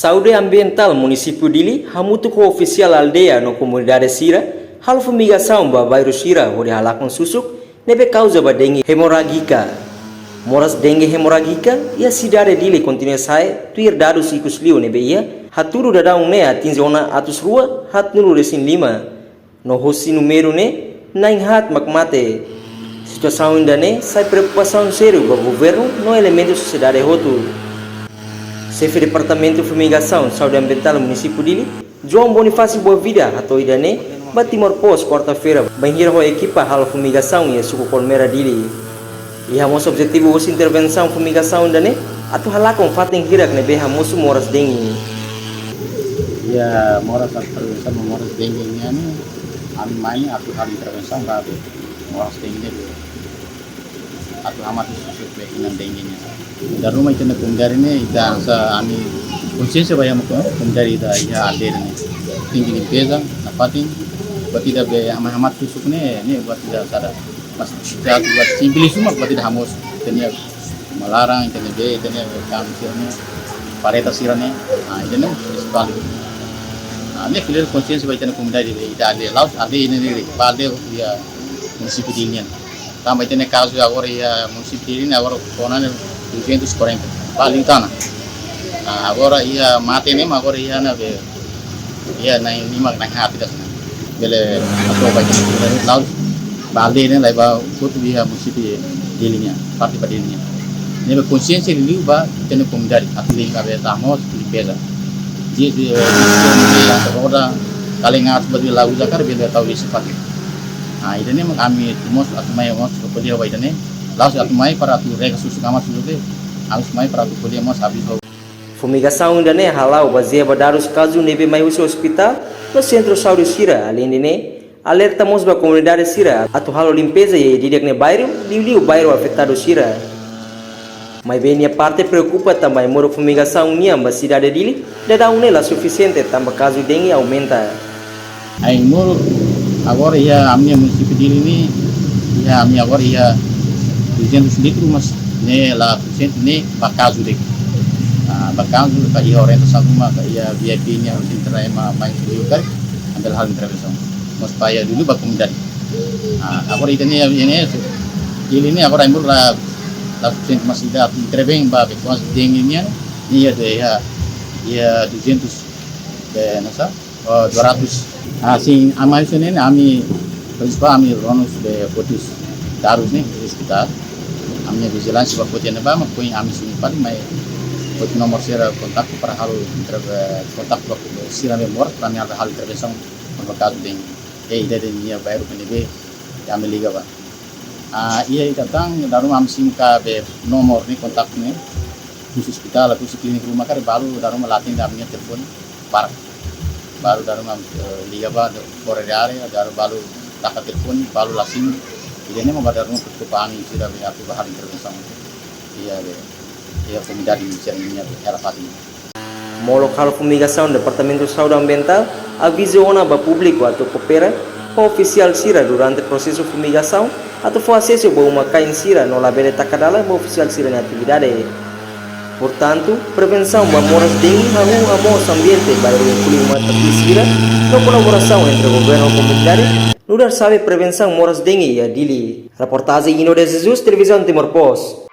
Saúde ambiental município Dili, hamutu com oficial aldeia no comunidade Sira, hal fumigação ba bairro Sira, onde halakon susuk, nebe causa ba dengue hemorrágica. Moras dengue hemorrágica, e a cidade Dili continua sai, tuir dados ikus liu nebe ia, haturu dadang ne atinge ona atus rua, hat nulu resin lima. No hosi número ne, naing hat makmate. Situação ainda ne, sai preocupação sério ba governo no elemento sociedade rotu. Chefe Departamento de Fumigação Saúde Ambiental Município Dili, João Bonifácio Boavida, atau idane, Batimor Pos, quarta-feira, banhir ho equipa hal fumigação e suku Colmera Dili. E hamos objetivo os intervenção fumigação idane, atau halakon fating hirak nebe hamosu moras dengue. Ya moras intervenção moras dengue ini ami mai atau hal intervenção babe moras dengue atau amat susut bekinan dengue nya. Dari rumah itu nak kumdari ni, ita sa ami konsesi bayar muka kumdari ita ya alder ni, tinggi ni peza, napatin, buat tidak be amat susuk ni buat tidak sada, mas tidak buat simpel semua buat tidak hamus, tanya melarang, tanya be, tanya kami sirane, pareta sirane, itu ni sekali. Ni clear konsesi bayar nak kumdari ita alder, laut alder ini ni, alder dia municipio Dili. Tambah itu ni kasus agora ya municipio Dili agora konan 240 paling tanah. Agora ia mati ni, agora ia na be, ia naik 5 naik hati dah sana. Bele atau baca ni laut balde ni lagi bawa kutu dia municipio Dili nya, parti Dili nya. Ni be konsiensi dulu ba tenu kumdari, atau lingkar be tamos di pesa. Jadi agora kalingat sebagai lagu zakar bele tahu isi parti. Ini ni kami timos atau mai mos kemudian baca ni. Laos atau mai para tu rega susu kamar susu ke, harus mai para tu kuliah mas habis. Fumigação ainda ne halau baseia badaros caso nebe mai uso hospital no centro saúde Sira, além de ne alerta mos ba comunidade Sira atau halo limpeza e didak ne bairro, liu bairro afetado Sira. Mai bem a parte preocupa também moro fumigação niam ba cidade Dili, da une la suficiente tambah caso dengue aumenta. Ai moro agora ia amnia município Dili ni, ia amnia agora ia 200 litros mas ne la presente ne bakazu dek bakazu ka ia orientação uma ka ia VIP nya intera mai lugar ambil hal intervenção mas paya dulu ba comunidade agora ini agora imur la presente mas ida intervém ba because dengue nya ia de ia 200 de nasa 200 assim amai sene ami principal ami ronus de potis darus ni hospital amnya vigilância para poder nevar mas põe ami sini paling mai pot nomor sera kontak para hal kontak para sira memor kami ada hal intervenção para caso deng ida dia baru penibe kami liga ba ia datang darum am sim ka be nomor ni kontak ni khusus hospital atau klinik rumah kare baru darum latin damnya telepon baru darum am liga ba korreare darum baru tak telepon baru lasim ini mau pada rumah pertukaran sudah berarti bahan intervensi ia comunidade inicialnya era fácil. Molo hal fumigação Departamento de Saúde Ambiental avisou ona ba público atau coopera com oficial Sira durante processo fumigação atau for acesso ba uma kain Sira no labele takadala ba oficial Sira na atividade. Portanto, prevenção ba moras dengue hamu amos ambiente bairro inclui uma Sira no colaboração entre governo e comunidade. Nudar sabe prevenção moras dengue ya Dili. Reportagem Ino de Jesus, Televisão Timor Pos.